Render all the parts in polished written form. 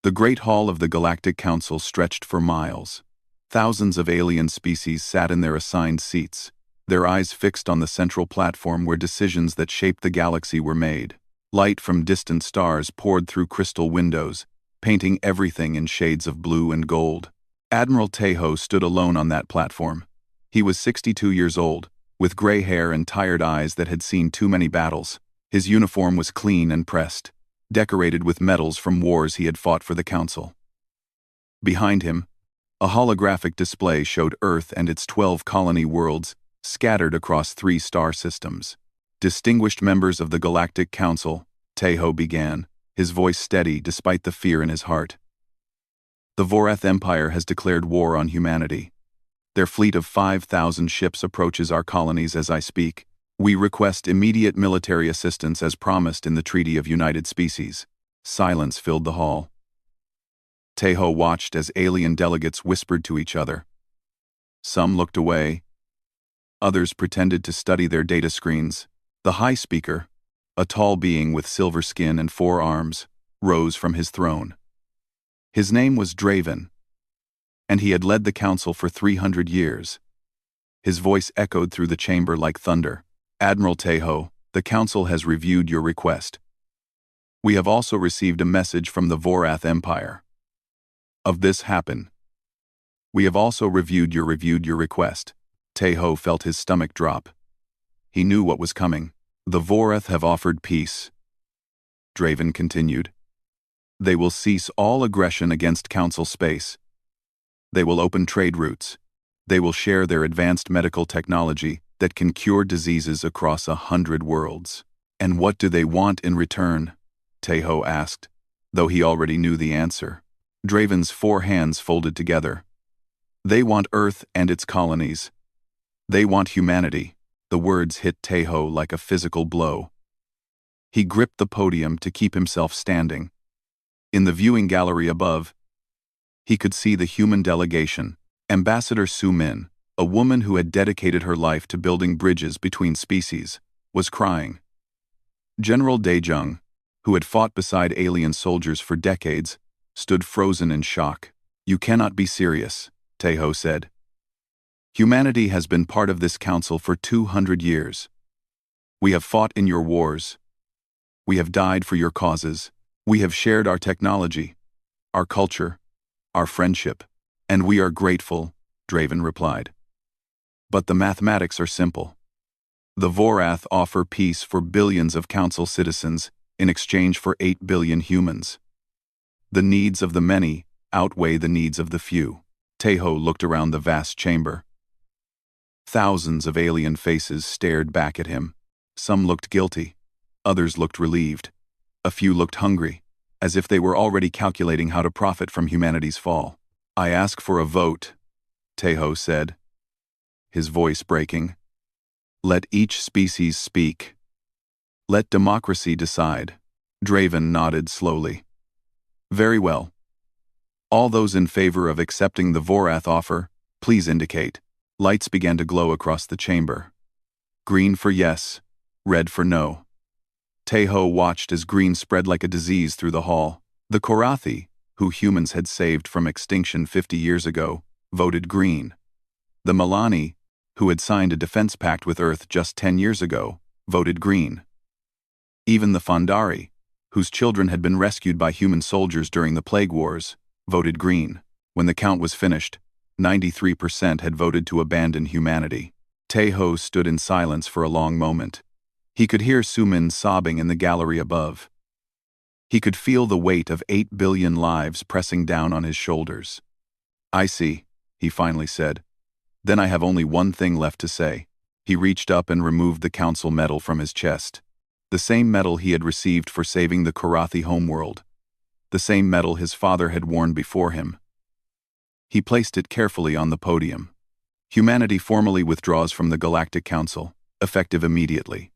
The Great Hall of the Galactic Council stretched for miles. Thousands of alien species sat in their assigned seats, their eyes fixed on the central platform where decisions that shaped the galaxy were made. Light from distant stars poured through crystal windows, painting everything in shades of blue and gold. Admiral Tejo stood alone on that platform. He was 62 years old, with gray hair and tired eyes that had seen too many battles. His uniform was clean and pressed, decorated with medals from wars he had fought for the Council. Behind him, a holographic display showed Earth and its 12 colony worlds scattered across 3 star systems. Distinguished members of the Galactic Council, Tejo began, his voice steady despite the fear in his heart. The Vorath Empire has declared war on humanity. Their fleet of 5,000 ships approaches our colonies as I speak. We request immediate military assistance as promised in the Treaty of United Species. Silence filled the hall. Tejo watched as alien delegates whispered to each other. Some looked away. Others pretended to study their data screens. The High Speaker, a tall being with silver skin and 4 arms, rose from his throne. His name was Draven, and he had led the Council for 300 years. His voice echoed through the chamber like thunder. Admiral Tejo, the Council has reviewed your request. We have also received a message from the Vorath Empire. Of this happen. We have also reviewed your request. Tejo felt his stomach drop. He knew what was coming. The Vorath have offered peace. Draven continued. They will cease all aggression against Council space. They will open trade routes. They will share their advanced medical technology that can cure diseases across 100 worlds. And what do they want in return? Tejo asked, though he already knew the answer. Draven's 4 hands folded together. They want Earth and its colonies. They want humanity. The words hit Tejo like a physical blow. He gripped the podium to keep himself standing. In the viewing gallery above, he could see the human delegation. Ambassador Su Min, a woman who had dedicated her life to building bridges between species, was crying. General Daejung, who had fought beside alien soldiers for decades, stood frozen in shock. You cannot be serious, Tejo said. Humanity has been part of this council for 200 years. We have fought in your wars. We have died for your causes. We have shared our technology, our culture, our friendship, and we are grateful, Draven replied. But the mathematics are simple. The Vorath offer peace for billions of council citizens in exchange for 8 billion humans. The needs of the many outweigh the needs of the few. Tejo looked around the vast chamber. Thousands of alien faces stared back at him. Some looked guilty. Others looked relieved. A few looked hungry, as if they were already calculating how to profit from humanity's fall. I ask for a vote, Tejo said, his voice breaking. Let each species speak. Let democracy decide. Draven nodded slowly. Very well. All those in favor of accepting the Vorath offer, please indicate. Lights began to glow across the chamber. Green for yes, red for no. Tejo watched as green spread like a disease through the hall. The Korathi, who humans had saved from extinction 50 years ago, voted green. The Milani, who had signed a defense pact with Earth just 10 years ago, voted green. Even the Fandari, whose children had been rescued by human soldiers during the Plague Wars, voted green. When the count was finished, 93% had voted to abandon humanity. Tejo stood in silence for a long moment. He could hear Su Min sobbing in the gallery above. He could feel the weight of 8 billion lives pressing down on his shoulders. I see, he finally said. Then I have only one thing left to say. He reached up and removed the council medal from his chest. The same medal he had received for saving the Korathi homeworld. The same medal his father had worn before him. He placed it carefully on the podium. Humanity formally withdraws from the Galactic Council, effective immediately.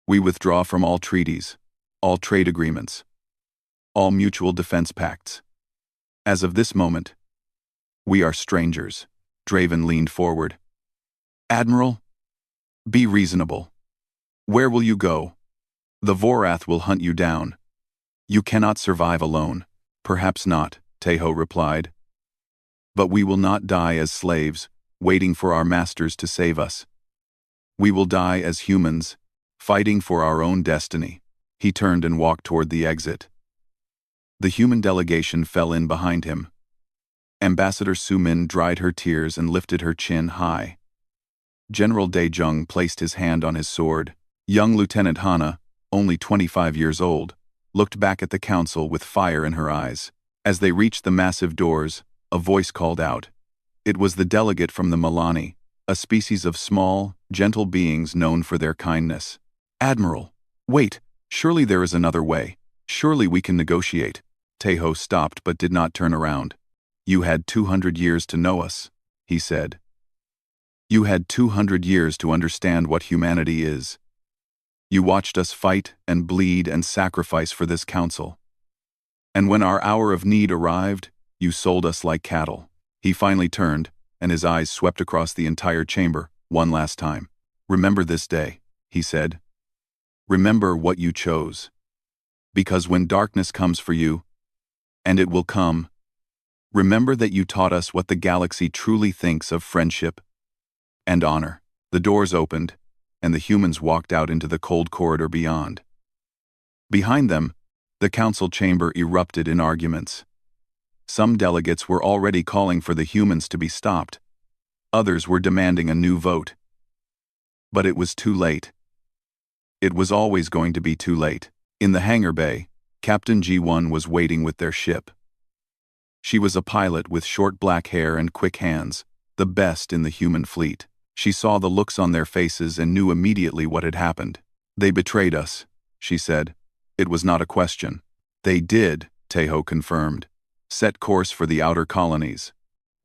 We withdraw from all treaties, all trade agreements, all mutual defense pacts. As of this moment, we are strangers. Draven leaned forward. Admiral, be reasonable. Where will you go? The Vorath will hunt you down. You cannot survive alone. Perhaps not, Tejo replied. But we will not die as slaves, waiting for our masters to save us. We will die as humans, fighting for our own destiny. He turned and walked toward the exit. The human delegation fell in behind him. Ambassador Su Min dried her tears and lifted her chin high. General De Jung placed his hand on his sword. Young Lieutenant Hana, only 25 years old, looked back at the council with fire in her eyes. As they reached the massive doors, a voice called out. It was the delegate from the Milani, a species of small, gentle beings known for their kindness. Admiral, wait, surely there is another way. Surely we can negotiate. Tejo stopped but did not turn around. You had 200 years to know us, he said. You had 200 years to understand what humanity is. You watched us fight and bleed and sacrifice for this council. And when our hour of need arrived, you sold us like cattle. He finally turned, and his eyes swept across the entire chamber, one last time. Remember this day, he said. Remember what you chose. Because when darkness comes for you, and it will come, remember that you taught us what the galaxy truly thinks of friendship and honor. The doors opened, and the humans walked out into the cold corridor beyond. Behind them, the council chamber erupted in arguments. Some delegates were already calling for the humans to be stopped. Others were demanding a new vote. But it was too late. It was always going to be too late. In the hangar bay, Captain G1 was waiting with their ship. She was a pilot with short black hair and quick hands, the best in the human fleet. She saw the looks on their faces and knew immediately what had happened. They betrayed us, she said. It was not a question. They did, Tejo confirmed. Set course for the outer colonies.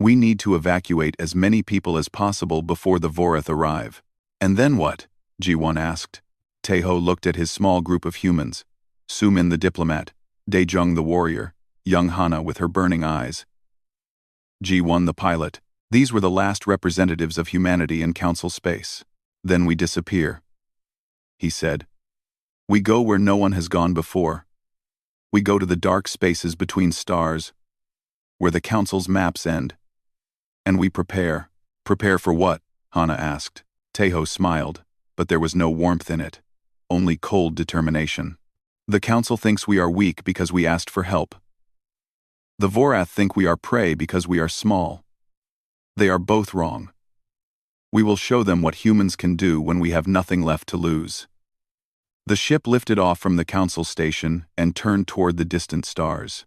We need to evacuate as many people as possible before the Vorath arrive. And then what? G1 asked. Tejo looked at his small group of humans. Su Min the diplomat, De Jung the warrior, young Hana with her burning eyes. G1 the pilot. These were the last representatives of humanity in council space. Then we disappear, he said. We go where no one has gone before. We go to the dark spaces between stars, where the council's maps end. And we prepare. Prepare for what? Hana asked. Tejo smiled, but there was no warmth in it, only cold determination. The council thinks we are weak because we asked for help. The Vorath think we are prey because we are small. They are both wrong. We will show them what humans can do when we have nothing left to lose. The ship lifted off from the council station and turned toward the distant stars.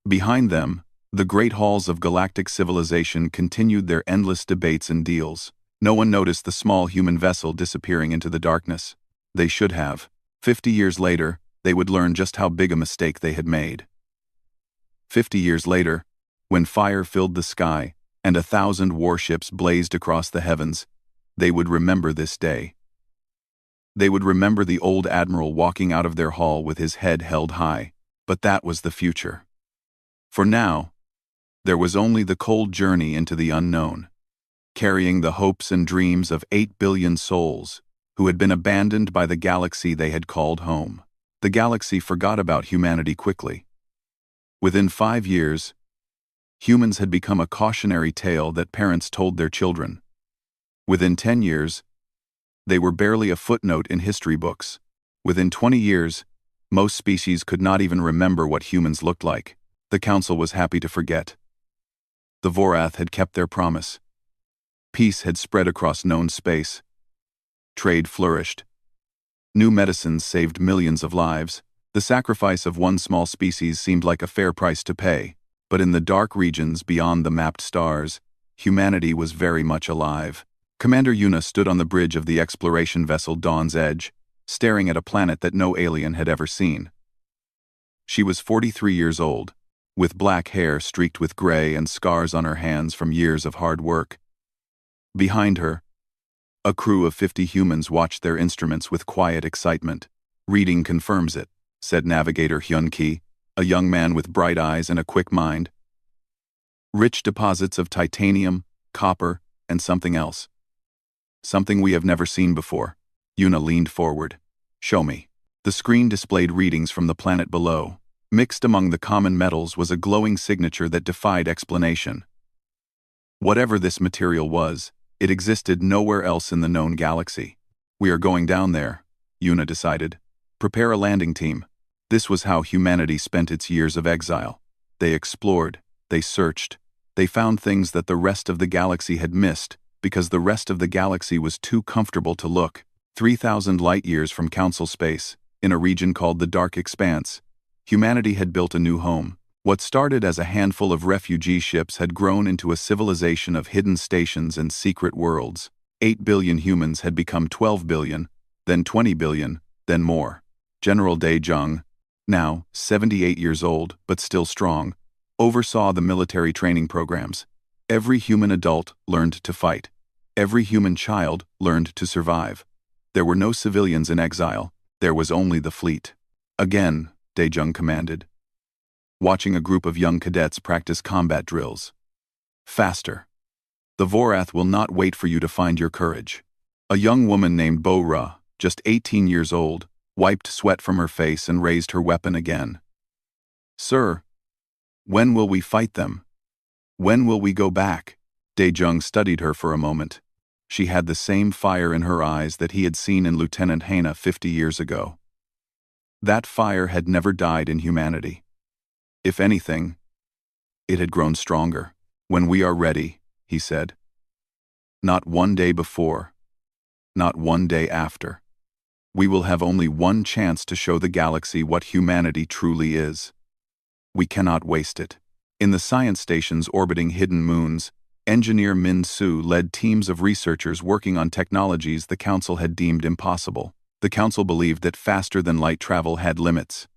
Behind them, the great halls of galactic civilization continued their endless debates and deals. No one noticed the small human vessel disappearing into the darkness. They should have. 50 years later, they would learn just how big a mistake they had made. 50 years later, when fire filled the sky and 1,000 warships blazed across the heavens, they would remember this day. They would remember the old admiral walking out of their hall with his head held high, but that was the future. For now, there was only the cold journey into the unknown, carrying the hopes and dreams of 8 billion souls who had been abandoned by the galaxy they had called home. The galaxy forgot about humanity quickly. Within 5 years, humans had become a cautionary tale that parents told their children. Within 10 years, they were barely a footnote in history books. Within 20 years, most species could not even remember what humans looked like. The council was happy to forget. The Vorath had kept their promise. Peace had spread across known space. Trade flourished. New medicines saved millions of lives. The sacrifice of one small species seemed like a fair price to pay, but in the dark regions beyond the mapped stars, humanity was very much alive. Commander Yuna stood on the bridge of the exploration vessel Dawn's Edge, staring at a planet that no alien had ever seen. She was 43 years old, with black hair streaked with gray and scars on her hands from years of hard work. Behind her, a crew of 50 humans watched their instruments with quiet excitement. Reading confirms it, said Navigator Hyun-ki, a young man with bright eyes and a quick mind. Rich deposits of titanium, copper, and something else. Something we have never seen before. Yuna leaned forward. Show me. The screen displayed readings from the planet below. Mixed among the common metals was a glowing signature that defied explanation. Whatever this material was, it existed nowhere else in the known galaxy. "We are going down there," Yuna decided. "Prepare a landing team." This was how humanity spent its years of exile. They explored, they searched, they found things that the rest of the galaxy had missed, because the rest of the galaxy was too comfortable to look. 3,000 light-years from Council space, in a region called the Dark Expanse, humanity had built a new home. What started as a handful of refugee ships had grown into a civilization of hidden stations and secret worlds. 8 billion humans had become 12 billion, then 20 billion, then more. General Dae-jung, now 78 years old but still strong, oversaw the military training programs. Every human adult learned to fight. Every human child learned to survive. There were no civilians in exile. There was only the fleet. "Again," Dae-jung commanded, watching a group of young cadets practice combat drills. "Faster. The Vorath will not wait for you to find your courage." A young woman named Bo-ra, just 18 years old, wiped sweat from her face and raised her weapon again. "Sir, when will we fight them? When will we go back?" Dae-jung studied her for a moment. She had the same fire in her eyes that he had seen in Lieutenant Hana 50 years ago. That fire had never died in humanity. If anything, it had grown stronger. "When we are ready," he said. "Not one day before. Not one day after. We will have only one chance to show the galaxy what humanity truly is. We cannot waste it." In the science stations orbiting hidden moons, engineer Min-Su led teams of researchers working on technologies the Council had deemed impossible. The Council believed that faster-than-light travel had limits.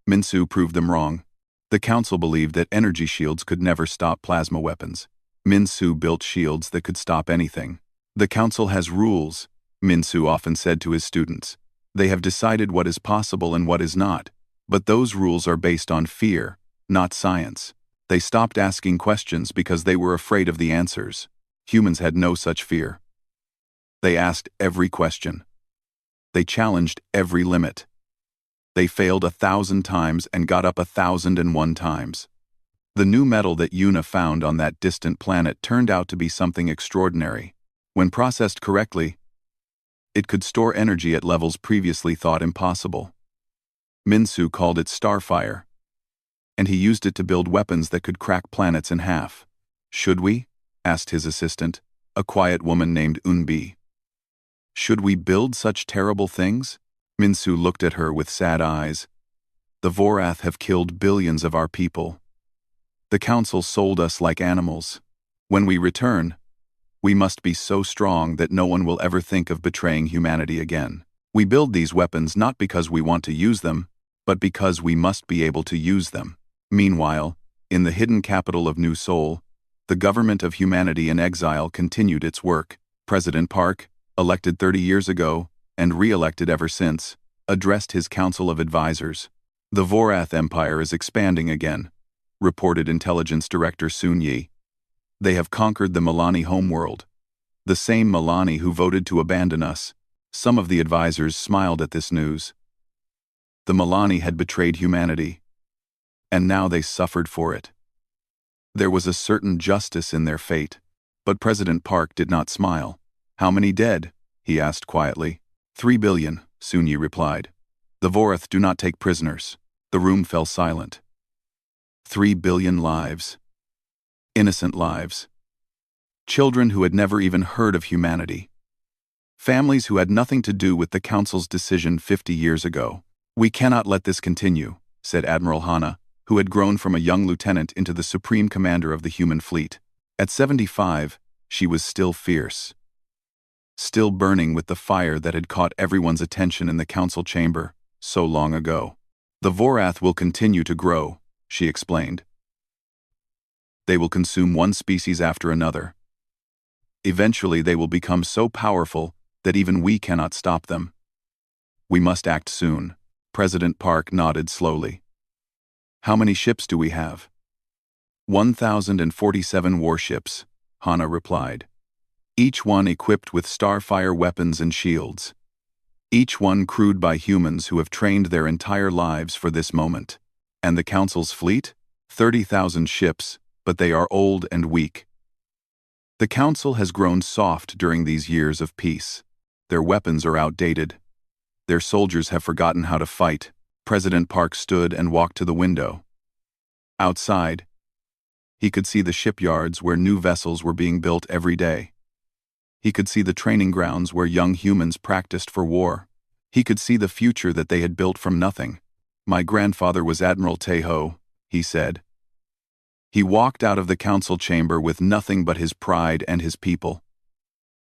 Min-Su proved them wrong. The Council believed that energy shields could never stop plasma weapons. Min-Su built shields that could stop anything. "The Council has rules," Min-Su often said to his students. "They have decided what is possible and what is not, but those rules are based on fear, not science." They stopped asking questions because they were afraid of the answers. Humans had no such fear. They asked every question. They challenged every limit. They failed 1,000 times and got up 1,001 times. The new metal that Yuna found on that distant planet turned out to be something extraordinary. When processed correctly, it could store energy at levels previously thought impossible. Min-Su called it Starfire, and he used it to build weapons that could crack planets in half. "Should we?" asked his assistant, a quiet woman named Unbi. "Should we build such terrible things?" Min-Su looked at her with sad eyes. "The Vorath have killed billions of our people. The Council sold us like animals. When we return, we must be so strong that no one will ever think of betraying humanity again. We build these weapons not because we want to use them, but because we must be able to use them." Meanwhile, in the hidden capital of New Seoul, the government of humanity in exile continued its work. President Park, elected 30 years ago, and re-elected ever since, addressed his council of advisors. "The Vorath Empire is expanding again," reported Intelligence Director Soon Yi. "They have conquered the Milani homeworld. The same Milani who voted to abandon us." Some of the advisors smiled at this news. The Milani had betrayed humanity, and now they suffered for it. There was a certain justice in their fate. But President Park did not smile. "How many dead?" he asked quietly. 3 billion, Soon Yi replied. "The Vorath do not take prisoners." The room fell silent. 3 billion lives. Innocent lives. Children who had never even heard of humanity. Families who had nothing to do with the Council's decision 50 years ago. "We cannot let this continue," said Admiral Hana, who had grown from a young lieutenant into the supreme commander of the human fleet. At 75, she was still fierce. Still burning with the fire that had caught everyone's attention in the council chamber so long ago. "The Vorath will continue to grow," she explained. "They will consume one species after another. Eventually they will become so powerful that even we cannot stop them. We must act soon." President Park nodded slowly. "How many ships do we have?" 1,047 warships, Hana replied. Each one equipped with starfire weapons and shields. Each one crewed by humans who have trained their entire lives for this moment. And the Council's fleet? 30,000 ships, but they are old and weak. The Council has grown soft during these years of peace. Their weapons are outdated. Their soldiers have forgotten how to fight. President Park stood and walked to the window. Outside, he could see the shipyards where new vessels were being built every day. He could see the training grounds where young humans practiced for war. He could see the future that they had built from nothing. "My grandfather was Admiral Tejo," he said. He walked out of the council chamber with nothing but his pride and his people.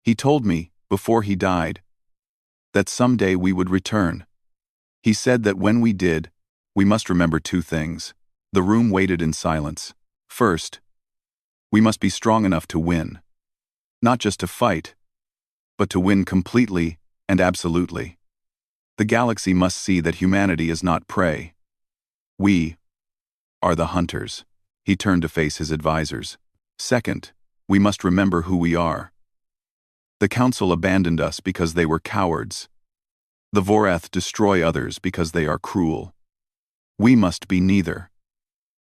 He told me, before he died, that someday we would return. He said that when we did, we must remember two things. The room waited in silence. First, we must be strong enough to win. Not just to fight, but to win completely and absolutely. The galaxy must see that humanity is not prey. We are the hunters. He turned to face his advisors. Second, we must remember who we are. The Council abandoned us because they were cowards. The Vorath destroy others because they are cruel. We must be neither.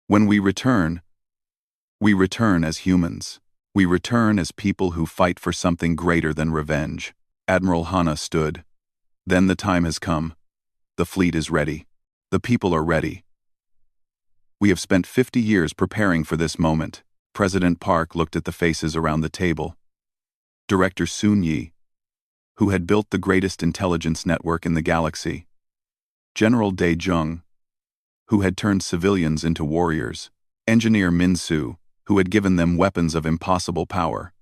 When we return as humans. We return as people who fight for something greater than revenge. Admiral Hanna stood. Then the time has come. The fleet is ready. The people are ready. We have spent 50 years preparing for this moment. President Park looked at the faces around the table. Director Sun Yi, who had built the greatest intelligence network in the galaxy. General Dai Jung, who had turned civilians into warriors. Engineer Min Su, who had given them weapons of impossible power.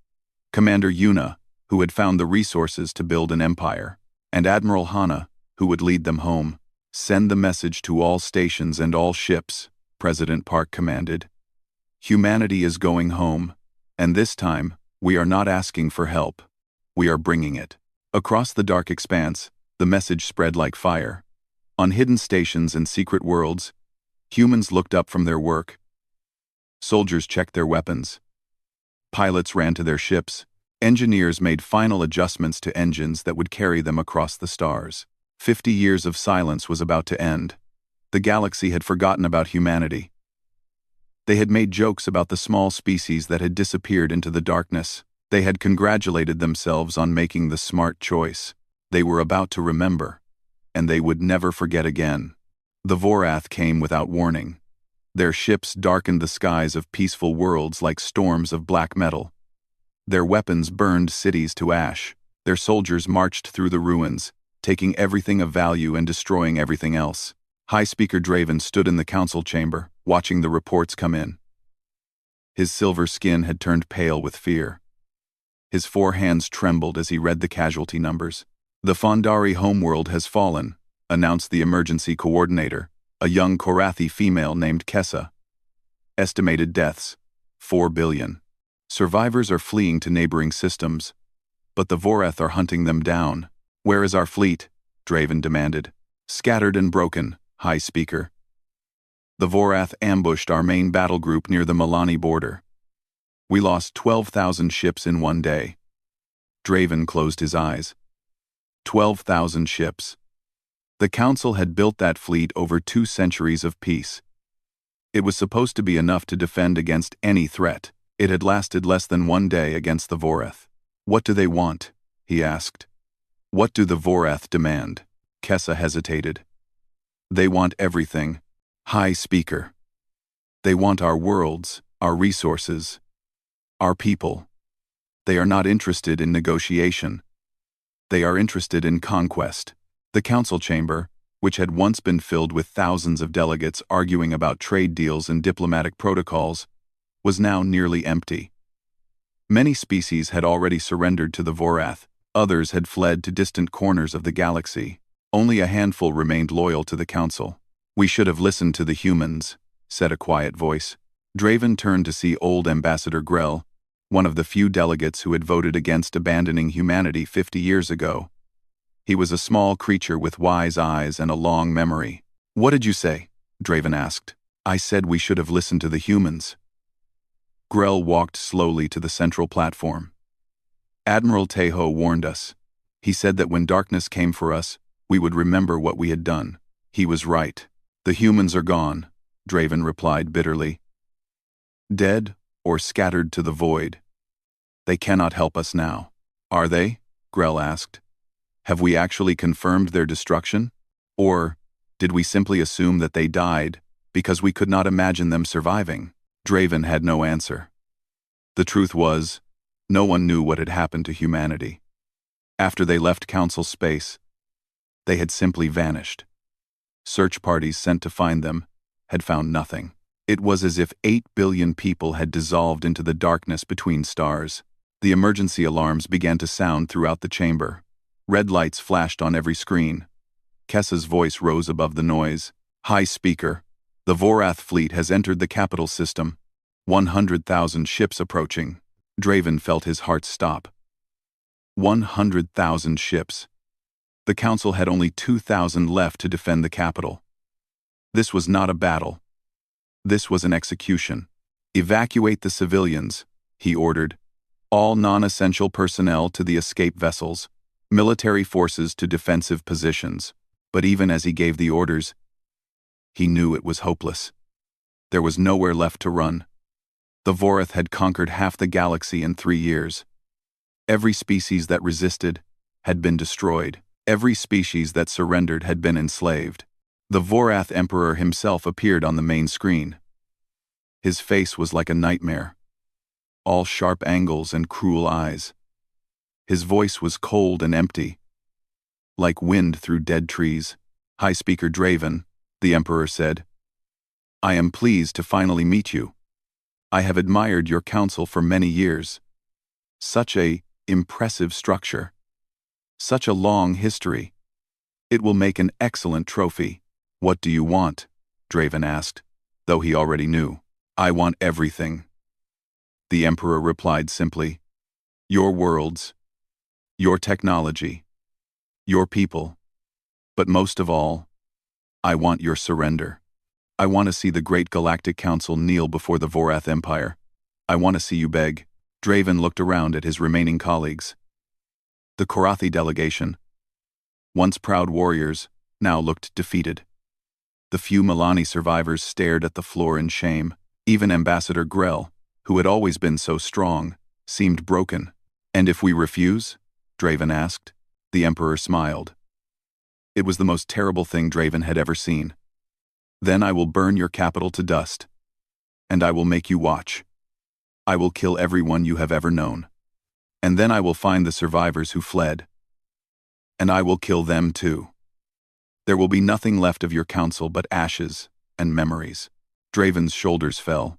Commander Yuna, who had found the resources to build an empire. And Admiral Hanna, who would lead them home. "Send the message to all stations and all ships," President Park commanded. "Humanity is going home, and this time, we are not asking for help. We are bringing it." Across the dark expanse, the message spread like fire. On hidden stations and secret worlds, humans looked up from their work. Soldiers checked their weapons. Pilots ran to their ships. Engineers made final adjustments to engines that would carry them across the stars. 50 years of silence was about to end. The galaxy had forgotten about humanity. They had made jokes about the small species that had disappeared into the darkness. They had congratulated themselves on making the smart choice. They were about to remember, and they would never forget again. The Vorath came without warning. Their ships darkened the skies of peaceful worlds like storms of black metal. Their weapons burned cities to ash. Their soldiers marched through the ruins, taking everything of value and destroying everything else. High Speaker Draven stood in the council chamber, watching the reports come in. His silver skin had turned pale with fear. His 4 hands trembled as he read the casualty numbers. "The Fondari homeworld has fallen," announced the emergency coordinator, a young Korathi female named Kessa. "Estimated deaths, 4 billion. Survivors are fleeing to neighboring systems, but the Vorath are hunting them down." "Where is our fleet?" Draven demanded. "Scattered and broken, High Speaker. The Vorath ambushed our main battle group near the Milani border. We lost 12,000 ships in one day." Draven closed his eyes. 12,000 ships. The Council had built that fleet over 2 centuries of peace. It was supposed to be enough to defend against any threat. It had lasted less than 1 day against the Vorath. "What do they want?" he asked. "What do the Vorath demand?" Kessa hesitated. "They want everything, High Speaker. They want our worlds, our resources, our people. They are not interested in negotiation. They are interested in conquest." The council chamber, which had once been filled with thousands of delegates arguing about trade deals and diplomatic protocols, was now nearly empty. Many species had already surrendered to the Vorath. Others had fled to distant corners of the galaxy. Only a handful remained loyal to the council. "We should have listened to the humans," said a quiet voice. Draven turned to see old Ambassador Grell, one of the few delegates who had voted against abandoning humanity 50 years ago. He was a small creature with wise eyes and a long memory. "What did you say?" Draven asked. "I said we should have listened to the humans." Grell walked slowly to the central platform. "Admiral Tejo warned us. He said that when darkness came for us, we would remember what we had done. He was right. The humans are gone. Draven replied bitterly. Dead or scattered to the void. They cannot help us now. Are they? Grell asked. Have we actually confirmed their destruction? Or did we simply assume that they died because we could not imagine them surviving? Draven had no answer. The truth was, no one knew what had happened to humanity. After they left Council space, they had simply vanished. Search parties sent to find them had found nothing. It was as if 8 billion people had dissolved into the darkness between stars. The emergency alarms began to sound throughout the chamber. Red lights flashed on every screen. Kessa's voice rose above the noise. High speaker, the Vorath fleet has entered the capital system. 100,000 ships approaching. Draven felt his heart stop. 100,000 ships. The Council had only 2,000 left to defend the capital. This was not a battle. This was an execution. Evacuate the civilians, he ordered. All non-essential personnel to the escape vessels, military forces to defensive positions. But even as he gave the orders, he knew it was hopeless. There was nowhere left to run. The Vorath had conquered half the galaxy in 3 years. Every species that resisted had been destroyed. Every species that surrendered had been enslaved. The Vorath Emperor himself appeared on the main screen. His face was like a nightmare. All sharp angles and cruel eyes. His voice was cold and empty, like wind through dead trees. High Speaker Draven, the Emperor said, I am pleased to finally meet you. I have admired your council for many years. Such a impressive structure. Such a long history. It will make an excellent trophy. What do you want? Draven asked, though he already knew. I want everything. The Emperor replied simply. Your worlds. Your technology. Your people. But most of all, I want your surrender. I want to see the great Galactic Council kneel before the Vorath Empire. I want to see you beg. Draven looked around at his remaining colleagues. The Korathi delegation, once proud warriors, now looked defeated. The few Milani survivors stared at the floor in shame. Even Ambassador Grell, who had always been so strong, seemed broken. And if we refuse? Draven asked. The Emperor smiled. It was the most terrible thing Draven had ever seen. Then I will burn your capital to dust. And I will make you watch. I will kill everyone you have ever known. And then I will find the survivors who fled. And I will kill them too. There will be nothing left of your council but ashes and memories. Draven's shoulders fell.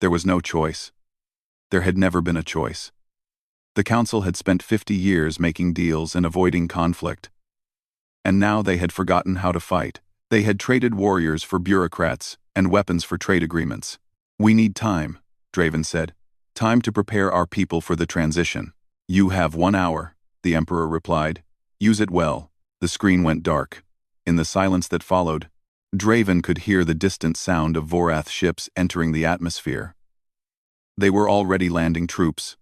There was no choice. There had never been a choice. The council had spent 50 years making deals and avoiding conflict. And now they had forgotten how to fight. They had traded warriors for bureaucrats and weapons for trade agreements. We need time, Draven said. Time to prepare our people for the transition. You have 1 hour, the Emperor replied. Use it well. The screen went dark. In the silence that followed, Draven could hear the distant sound of Vorath ships entering the atmosphere. They were already landing troops.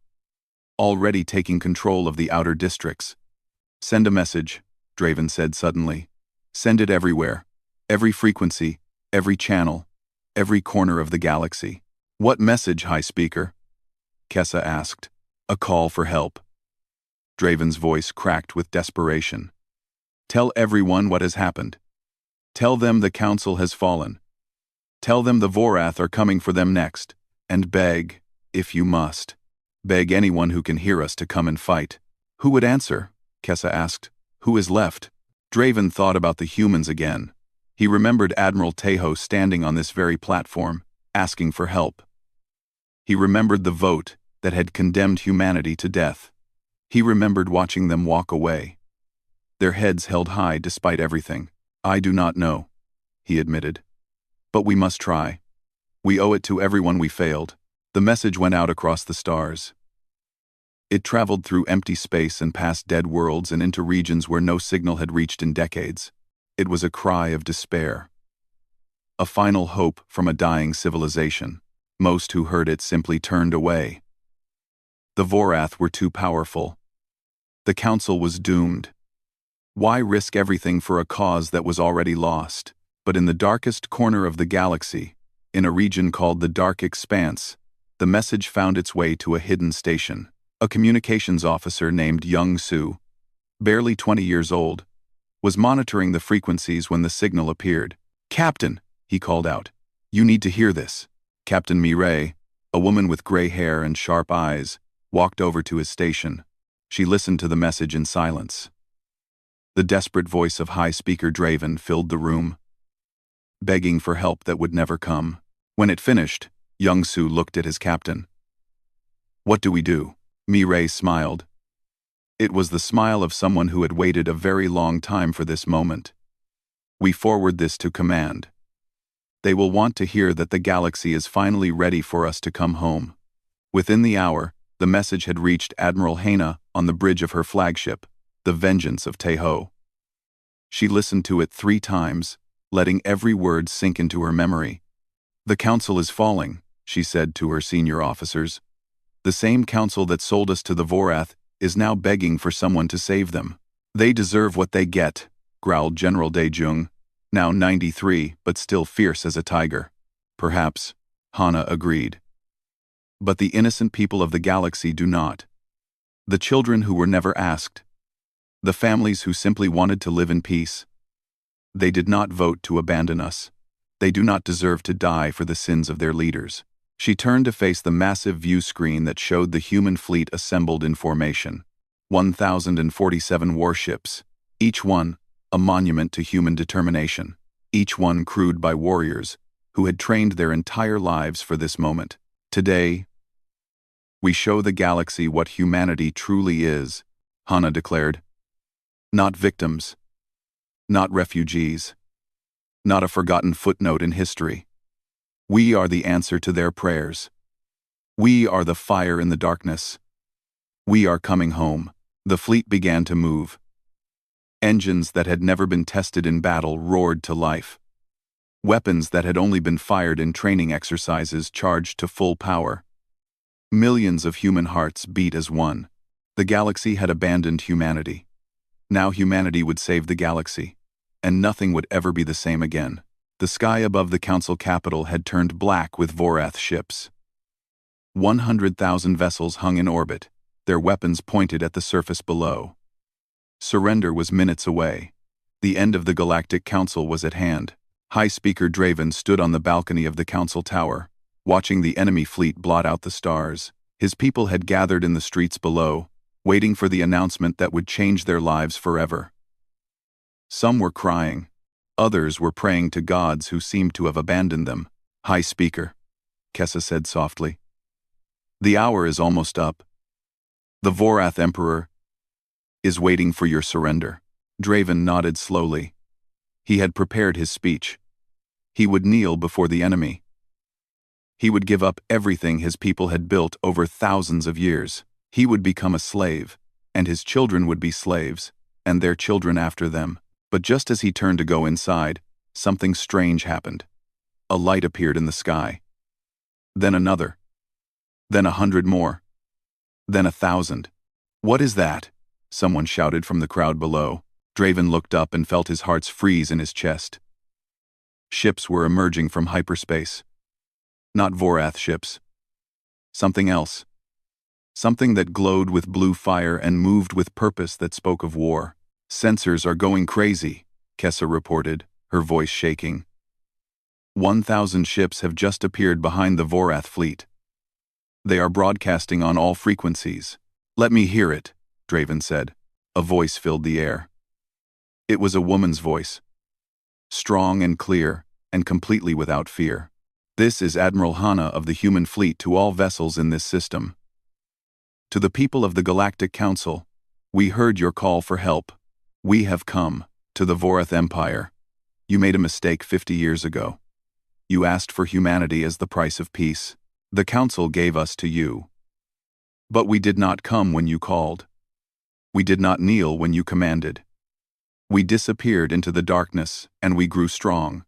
Already taking control of the outer districts. Send a message, Draven said suddenly. Send it everywhere. Every frequency, every channel, every corner of the galaxy. What message, High Speaker? Kessa asked. A call for help. Draven's voice cracked with desperation. Tell everyone what has happened. Tell them the council has fallen. Tell them the Vorath are coming for them next. And beg, if you must. Beg anyone who can hear us to come and fight. Who would answer? Kessa asked. Who is left? Draven thought about the humans again. He remembered Admiral Tejo standing on this very platform, asking for help. He remembered the vote that had condemned humanity to death. He remembered watching them walk away. Their heads held high despite everything. I do not know, he admitted. But we must try. We owe it to everyone we failed. The message went out across the stars. It traveled through empty space and past dead worlds and into regions where no signal had reached in decades. It was a cry of despair. A final hope from a dying civilization. Most who heard it simply turned away. The Vorath were too powerful. The council was doomed. Why risk everything for a cause that was already lost? But in the darkest corner of the galaxy, in a region called the Dark Expanse, the message found its way to a hidden station. A communications officer named Young Su, barely 20 years old, was monitoring the frequencies when the signal appeared. "Captain," he called out, "you need to hear this." Captain Mireille, a woman with gray hair and sharp eyes, walked over to his station. She listened to the message in silence. The desperate voice of High Speaker Draven filled the room, begging for help that would never come. When it finished, Young Su looked at his captain. "What do we do?" Mireille smiled. It was the smile of someone who had waited a very long time for this moment. "We forward this to command. They will want to hear that the galaxy is finally ready for us to come home." Within the hour, the message had reached Admiral Hana on the bridge of her flagship, the Vengeance of Teho. She listened to it 3 times, letting every word sink into her memory. "The council is falling," she said to her senior officers. "The same council that sold us to the Vorath is now begging for someone to save them." "They deserve what they get," growled General Daejung, now 93 but still fierce as a tiger. "Perhaps," Hana agreed. "But the innocent people of the galaxy do not. The children who were never asked. The families who simply wanted to live in peace. They did not vote to abandon us. They do not deserve to die for the sins of their leaders." She turned to face the massive view screen that showed the human fleet assembled in formation. 1,047 warships, each one a monument to human determination, each one crewed by warriors who had trained their entire lives for this moment. "Today, we show the galaxy what humanity truly is," Hana declared. "Not victims, not refugees, not a forgotten footnote in history. We are the answer to their prayers. We are the fire in the darkness. We are coming home." The fleet began to move. Engines that had never been tested in battle roared to life. Weapons that had only been fired in training exercises charged to full power. Millions of human hearts beat as one. The galaxy had abandoned humanity. Now humanity would save the galaxy, and nothing would ever be the same again. The sky above the council capital had turned black with Vorath ships. 100,000 vessels hung in orbit, their weapons pointed at the surface below. Surrender was minutes away. The end of the Galactic Council was at hand. High Speaker Draven stood on the balcony of the council tower, watching the enemy fleet blot out the stars. His people had gathered in the streets below, waiting for the announcement that would change their lives forever. Some were crying. Others were praying to gods who seemed to have abandoned them. "High Speaker," Kessa said softly. "The hour is almost up. The Vorath Emperor is waiting for your surrender." Draven nodded slowly. He had prepared his speech. He would kneel before the enemy. He would give up everything his people had built over thousands of years. He would become a slave, and his children would be slaves, and their children after them. But just as he turned to go inside, something strange happened. A light appeared in the sky. Then another. Then 100 more. Then 1,000. "What is that?" someone shouted from the crowd below. Draven looked up and felt his heart freeze in his chest. Ships were emerging from hyperspace. Not Vorath ships. Something else. Something that glowed with blue fire and moved with purpose that spoke of war. "Sensors are going crazy," Kessa reported, her voice shaking. 1,000 ships have just appeared behind the Vorath fleet. They are broadcasting on all frequencies. "Let me hear it," Draven said. A voice filled the air. It was a woman's voice. Strong and clear, and completely without fear. "This is Admiral Hana of the human fleet to all vessels in this system. To the people of the Galactic Council, we heard your call for help. We have come. To the Vorath Empire. You made a mistake 50 years ago. You asked for humanity as the price of peace. The Council gave us to you. But we did not come when you called. We did not kneel when you commanded. We disappeared into the darkness, and we grew strong.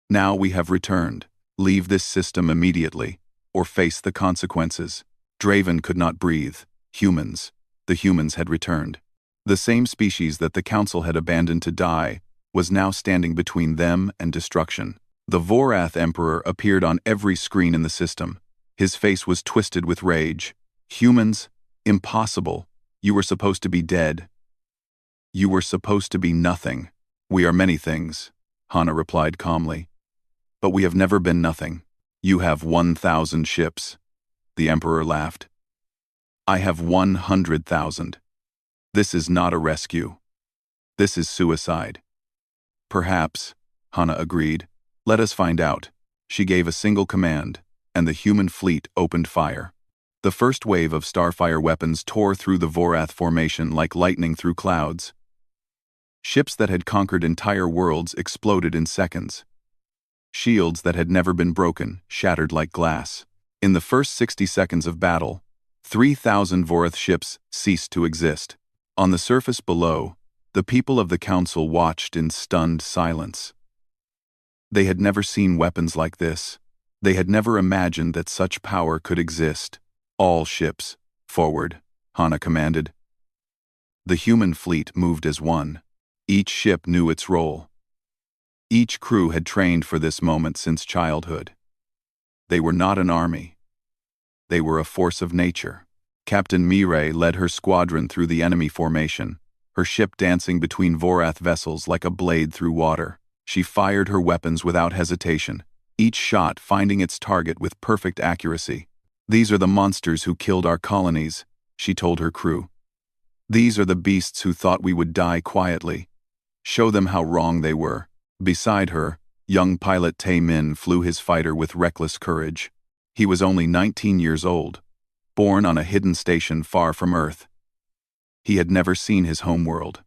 Now we have returned. Leave this system immediately, or face the consequences." Draven could not breathe. Humans. The humans had returned. The same species that the Council had abandoned to die was now standing between them and destruction. The Vorath Emperor appeared on every screen in the system. His face was twisted with rage. Humans? Impossible. You were supposed to be dead. You were supposed to be nothing. We are many things, Hana replied calmly. But we have never been nothing. You have 1,000 ships. The Emperor laughed. I have 100,000. This is not a rescue. This is suicide. Perhaps, Hana agreed. Let us find out. She gave a single command, and the human fleet opened fire. The first wave of starfire weapons tore through the Vorath formation like lightning through clouds. Ships that had conquered entire worlds exploded in seconds. Shields that had never been broken shattered like glass. In the first 60 seconds of battle, 3,000 Vorath ships ceased to exist. On the surface below, the people of the council watched in stunned silence. They had never seen weapons like this. They had never imagined that such power could exist. All ships, forward, Hana commanded. The human fleet moved as one. Each ship knew its role. Each crew had trained for this moment since childhood. They were not an army. They were a force of nature. Captain Mireille led her squadron through the enemy formation, her ship dancing between Vorath vessels like a blade through water. She fired her weapons without hesitation, each shot finding its target with perfect accuracy. These are the monsters who killed our colonies, she told her crew. These are the beasts who thought we would die quietly. Show them how wrong they were. Beside her, young pilot Tae Min flew his fighter with reckless courage. He was only 19 years old, born on a hidden station far from Earth. He had never seen his homeworld.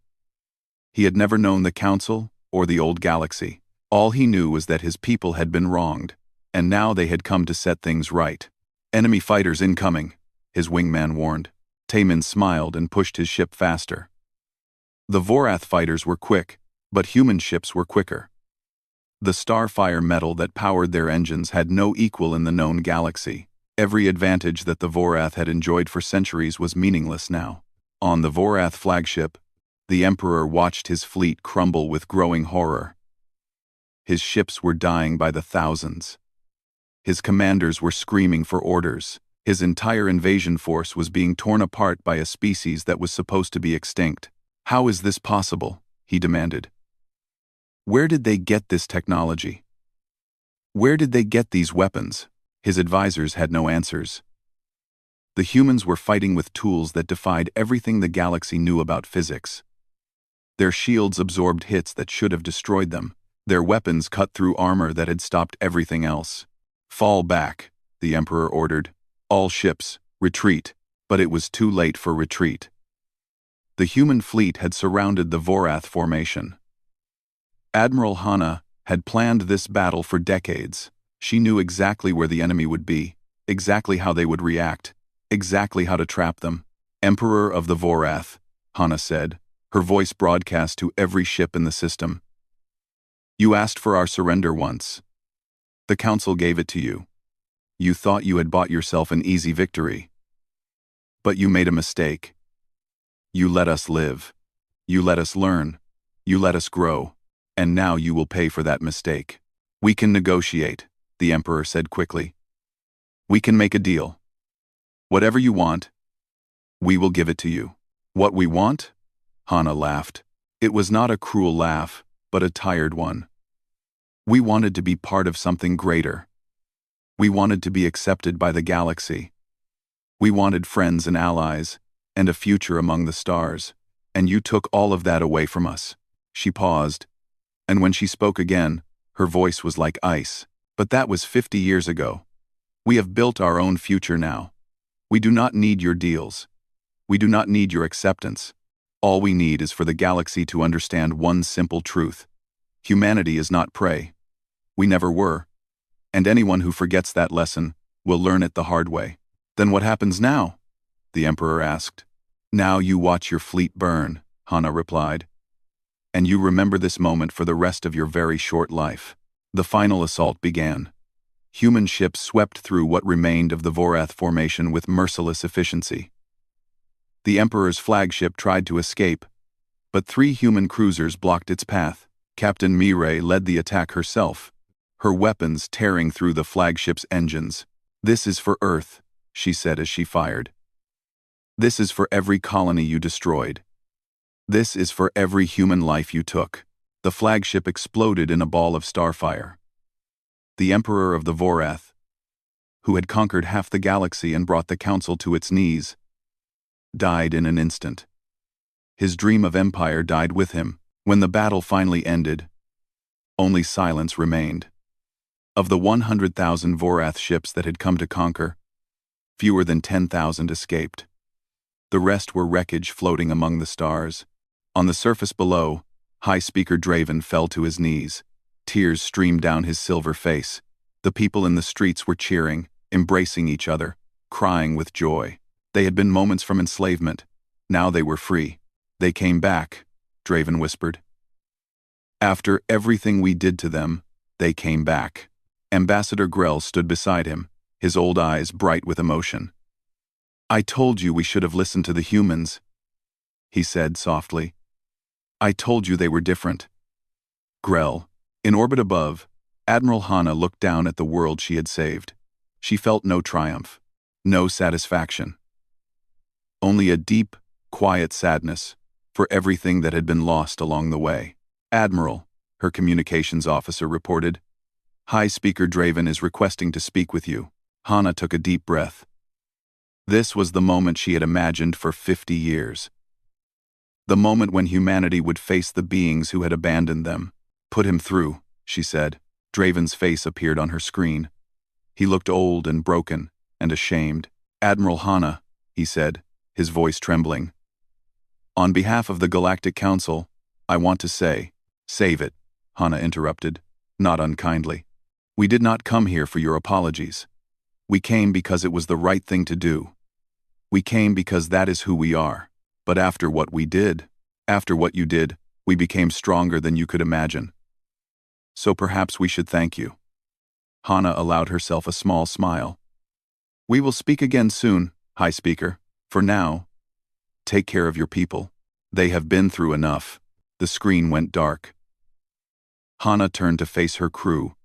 He had never known the Council or the old galaxy. All he knew was that his people had been wronged, and now they had come to set things right. Enemy fighters incoming, his wingman warned. Tae Min smiled and pushed his ship faster. The Vorath fighters were quick, but human ships were quicker. The starfire metal that powered their engines had no equal in the known galaxy. Every advantage that the Vorath had enjoyed for centuries was meaningless now. On the Vorath flagship, the Emperor watched his fleet crumble with growing horror. His ships were dying by the thousands. His commanders were screaming for orders. His entire invasion force was being torn apart by a species that was supposed to be extinct. How is this possible? He demanded. Where did they get this technology? Where did they get these weapons? His advisors had no answers. The humans were fighting with tools that defied everything the galaxy knew about physics. Their shields absorbed hits that should have destroyed them. Their weapons cut through armor that had stopped everything else. Fall back, the Emperor ordered. All ships, retreat. But it was too late for retreat. The human fleet had surrounded the Vorath formation. Admiral Hana had planned this battle for decades. She knew exactly where the enemy would be, exactly how they would react, exactly how to trap them. Emperor of the Vorath, Hana said, her voice broadcast to every ship in the system. You asked for our surrender once. The Council gave it to you. You thought you had bought yourself an easy victory. But you made a mistake. You let us live. You let us learn. You let us grow. And now you will pay for that mistake. We can negotiate, the Emperor said quickly. We can make a deal. Whatever you want, we will give it to you. What we want? Hana laughed. It was not a cruel laugh, but a tired one. We wanted to be part of something greater. We wanted to be accepted by the galaxy. We wanted friends and allies, and a future among the stars, and you took all of that away from us. She paused, and when she spoke again, her voice was like ice. But that was 50 years ago. We have built our own future now. We do not need your deals. We do not need your acceptance. All we need is for the galaxy to understand one simple truth. Humanity is not prey. We never were. And anyone who forgets that lesson will learn it the hard way. Then what happens now? The Emperor asked. Now you watch your fleet burn, Hana replied. And you remember this moment for the rest of your very short life. The final assault began. Human ships swept through what remained of the Vorath formation with merciless efficiency. The Emperor's flagship tried to escape, but 3 human cruisers blocked its path. Captain Mirai led the attack herself, her weapons tearing through the flagship's engines. "This is for Earth," she said as she fired. "This is for every colony you destroyed. This is for every human life you took." The flagship exploded in a ball of starfire. The Emperor of the Vorath, who had conquered half the galaxy and brought the Council to its knees, died in an instant. His dream of empire died with him. When the battle finally ended, only silence remained. Of the 100,000 Vorath ships that had come to conquer, fewer than 10,000 escaped. The rest were wreckage floating among the stars. On the surface below, High Speaker Draven fell to his knees. Tears streamed down his silver face. The people in the streets were cheering, embracing each other, crying with joy. They had been moments from enslavement. Now they were free. "They came back," Draven whispered. "After everything we did to them, they came back." Ambassador Grell stood beside him, his old eyes bright with emotion. "I told you we should have listened to the humans," he said softly. "I told you they were different." Grell, in orbit above, Admiral Hana looked down at the world she had saved. She felt no triumph, no satisfaction. Only a deep, quiet sadness for everything that had been lost along the way. "Admiral," her communications officer reported, "High Speaker Draven is requesting to speak with you." Hana took a deep breath. This was the moment she had imagined for 50 years. The moment when humanity would face the beings who had abandoned them. "Put him through," she said. Draven's face appeared on her screen. He looked old and broken and ashamed. "Admiral Hana," he said, his voice trembling. "On behalf of the Galactic Council, I want to say—" "Save it," Hana interrupted, not unkindly. "We did not come here for your apologies. We came because it was the right thing to do. We came because that is who we are. But after what we did, after what you did, we became stronger than you could imagine. So perhaps we should thank you." Hana allowed herself a small smile. "We will speak again soon, High Speaker. For now, take care of your people. They have been through enough." The screen went dark. Hana turned to face her crew,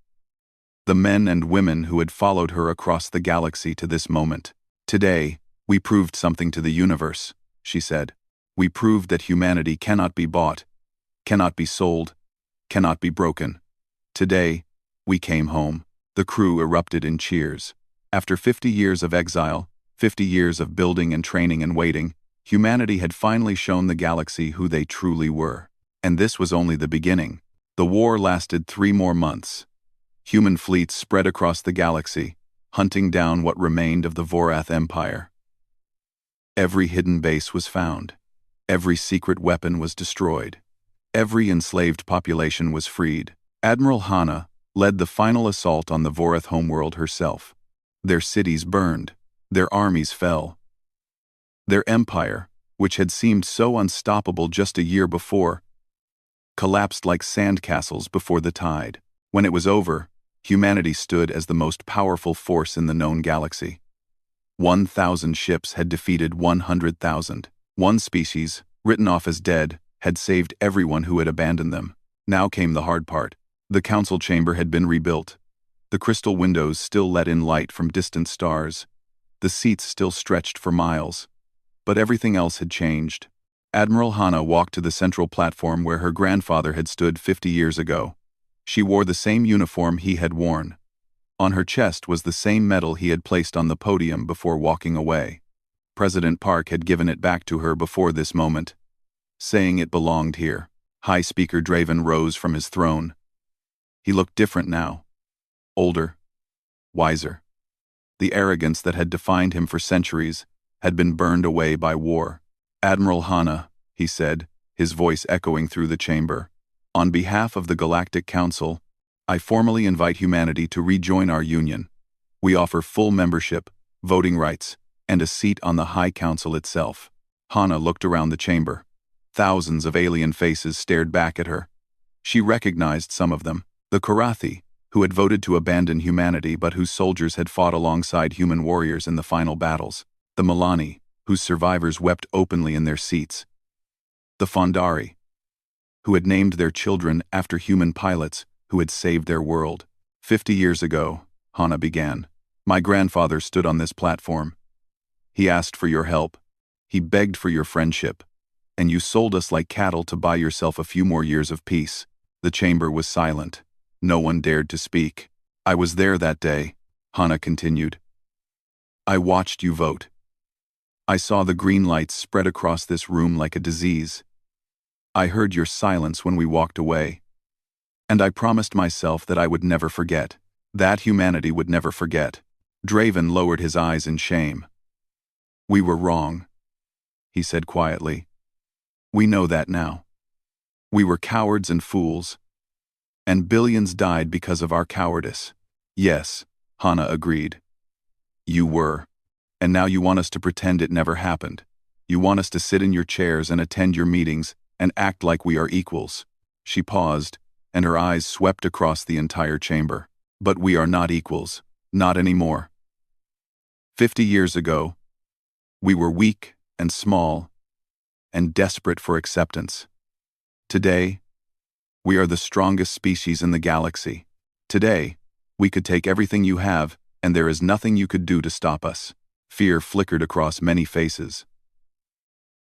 the men and women who had followed her across the galaxy to this moment. "Today, we proved something to the universe," she said. "We proved that humanity cannot be bought, cannot be sold, cannot be broken. Today, we came home." The crew erupted in cheers. After 50 years of exile, 50 years of building and training and waiting, humanity had finally shown the galaxy who they truly were. And this was only the beginning. The war lasted 3 more months. Human fleets spread across the galaxy, hunting down what remained of the Vorath Empire. Every hidden base was found. Every secret weapon was destroyed. Every enslaved population was freed. Admiral Hana led the final assault on the Vorath homeworld herself. Their cities burned. Their armies fell. Their empire, which had seemed so unstoppable just a year before, collapsed like sandcastles before the tide. When it was over, humanity stood as the most powerful force in the known galaxy. 1,000 ships had defeated 100,000. One species, written off as dead, had saved everyone who had abandoned them. Now came the hard part. The council chamber had been rebuilt. The crystal windows still let in light from distant stars. The seats still stretched for miles. But everything else had changed. Admiral Hana walked to the central platform where her grandfather had stood 50 years ago. She wore the same uniform he had worn. On her chest was the same medal he had placed on the podium before walking away. President Park had given it back to her before this moment, saying it belonged here. High Speaker Draven rose from his throne. He looked different now. Older. Wiser. The arrogance that had defined him for centuries had been burned away by war. "Admiral Hana," he said, his voice echoing through the chamber, "on behalf of the Galactic Council, I formally invite humanity to rejoin our union. We offer full membership, voting rights, and a seat on the High Council itself." Hana looked around the chamber. Thousands of alien faces stared back at her. She recognized some of them. The Karathi, who had voted to abandon humanity but whose soldiers had fought alongside human warriors in the final battles. The Milani, whose survivors wept openly in their seats. The Fondari, who had named their children after human pilots who had saved their world. 50 years ago, Hana began, my grandfather stood on this platform. He asked for your help. He begged for your friendship. And you sold us like cattle to buy yourself a few more years of peace. The chamber was silent. No one dared to speak. I was there that day, Hana continued. I watched you vote. I saw the green lights spread across this room like a disease. I heard your silence when we walked away. And I promised myself that I would never forget. That humanity would never forget. Draven lowered his eyes in shame. We were wrong, he said quietly. We know that now. We were cowards and fools. And billions died because of our cowardice. Yes, Hana agreed. You were. And now you want us to pretend it never happened. You want us to sit in your chairs and attend your meetings and act like we are equals. She paused, and her eyes swept across the entire chamber. But we are not equals. Not anymore. 50 years ago, we were weak and small and desperate for acceptance. Today, we are the strongest species in the galaxy. Today, we could take everything you have, and there is nothing you could do to stop us. Fear flickered across many faces.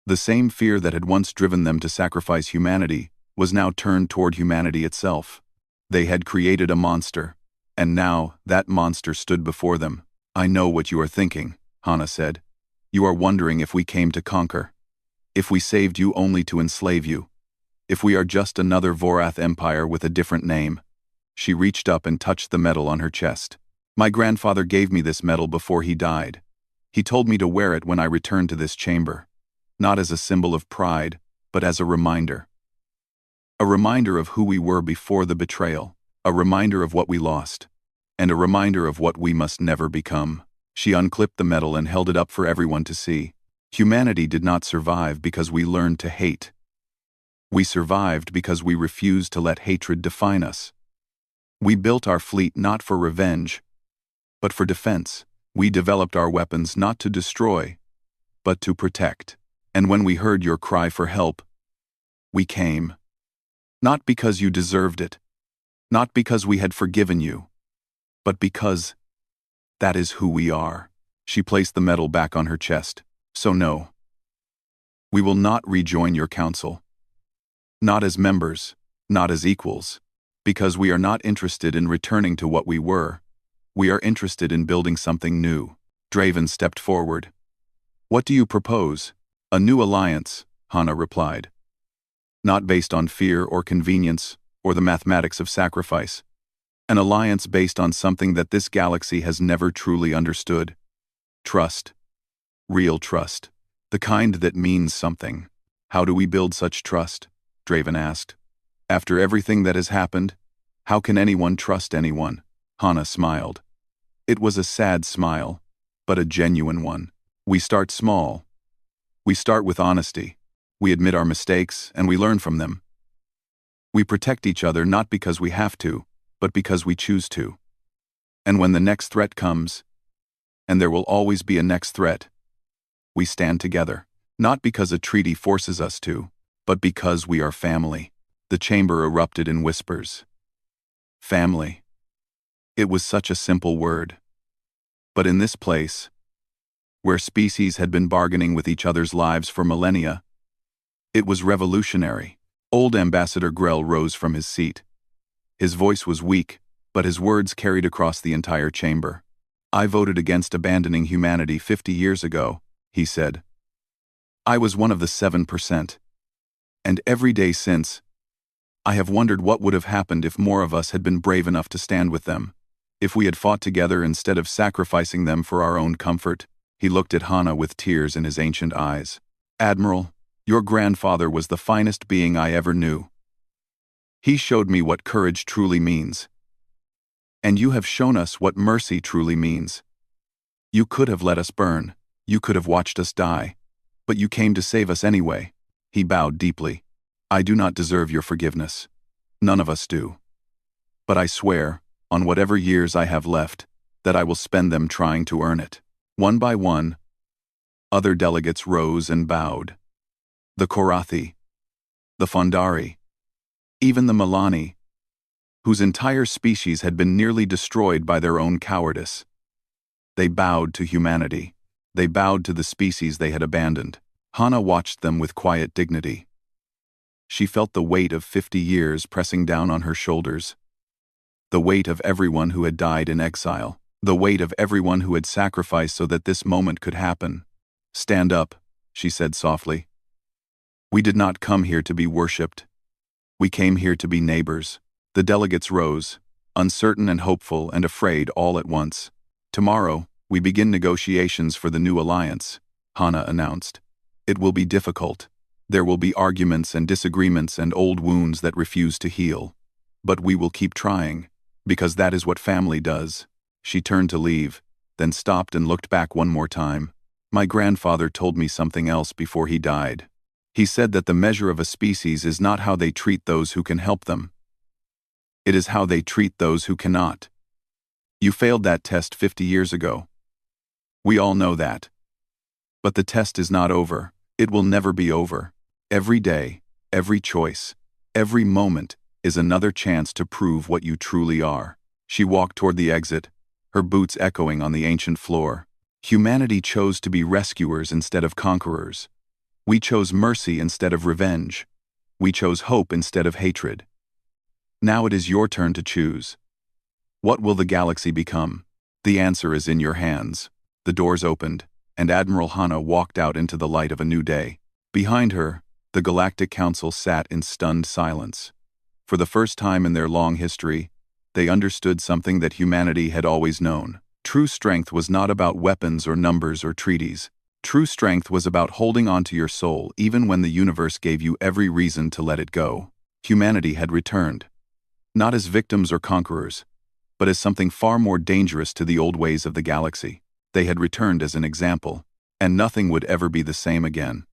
The same fear that had once driven them to sacrifice humanity was now turned toward humanity itself. They had created a monster, and now that monster stood before them. I know what you are thinking, Hana said. You are wondering if we came to conquer. If we saved you only to enslave you. If we are just another Vorath empire with a different name. She reached up and touched the medal on her chest. My grandfather gave me this medal before he died. He told me to wear it when I returned to this chamber. Not as a symbol of pride, but as a reminder. A reminder of who we were before the betrayal. A reminder of what we lost. And a reminder of what we must never become. She unclipped the medal and held it up for everyone to see. Humanity did not survive because we learned to hate. We survived because we refused to let hatred define us. We built our fleet not for revenge, but for defense. We developed our weapons not to destroy, but to protect. And when we heard your cry for help, we came. Not because you deserved it, not because we had forgiven you, but because that is who we are. She placed the medal back on her chest. So no, we will not rejoin your council. Not as members, not as equals, because we are not interested in returning to what we were. We are interested in building something new. Draven stepped forward. What do you propose? A new alliance, Hana replied. Not based on fear or convenience or the mathematics of sacrifice. An alliance based on something that this galaxy has never truly understood. Trust. Real trust. The kind that means something. How do we build such trust? Draven asked. After everything that has happened, how can anyone trust anyone? Hana smiled. It was a sad smile, but a genuine one. We start small. We start with honesty. We admit our mistakes and we learn from them. We protect each other not because we have to, but because we choose to. And when the next threat comes, and there will always be a next threat, we stand together, not because a treaty forces us to, but because we are family. The chamber erupted in whispers. Family. It was such a simple word. But in this place, where species had been bargaining with each other's lives for millennia, it was revolutionary. Old Ambassador Grell rose from his seat. His voice was weak, but his words carried across the entire chamber. I voted against abandoning humanity 50 years ago, he said. I was one of the 7%. And every day since, I have wondered what would have happened if more of us had been brave enough to stand with them. If we had fought together instead of sacrificing them for our own comfort. He looked at Hana with tears in his ancient eyes. Admiral, your grandfather was the finest being I ever knew. He showed me what courage truly means. And you have shown us what mercy truly means. You could have let us burn. You could have watched us die. But you came to save us anyway. He bowed deeply. I do not deserve your forgiveness. None of us do. But I swear, on whatever years I have left, that I will spend them trying to earn it. One by one, other delegates rose and bowed. The Korathi, the Fondari, Even the Milani, whose entire species had been nearly destroyed by their own cowardice. They bowed to humanity. They bowed to the species they had abandoned. Hana watched them with quiet dignity. She felt the weight of 50 years pressing down on her shoulders. The weight of everyone who had died in exile. The weight of everyone who had sacrificed so that this moment could happen. "Stand up," she said softly. "We did not come here to be worshipped. We came here to be neighbors." The delegates rose, uncertain and hopeful and afraid all at once. "Tomorrow, we begin negotiations for the new alliance," Hana announced. "It will be difficult. There will be arguments and disagreements and old wounds that refuse to heal. But we will keep trying, because that is what family does." She turned to leave, then stopped and looked back one more time. "My grandfather told me something else before he died. He said that the measure of a species is not how they treat those who can help them. It is how they treat those who cannot. You failed that test 50 years ago. We all know that. But the test is not over. It will never be over. Every day, every choice, every moment is another chance to prove what you truly are." She walked toward the exit, her boots echoing on the ancient floor. Humanity chose to be rescuers instead of conquerors. We chose mercy instead of revenge. We chose hope instead of hatred. Now it is your turn to choose. What will the galaxy become? The answer is in your hands. The doors opened, and Admiral Hana walked out into the light of a new day. Behind her, the Galactic Council sat in stunned silence. For the first time in their long history, they understood something that humanity had always known. True strength was not about weapons or numbers or treaties. True strength was about holding on to your soul even when the universe gave you every reason to let it go. Humanity had returned. Not as victims or conquerors, but as something far more dangerous to the old ways of the galaxy. They had returned as an example, and nothing would ever be the same again.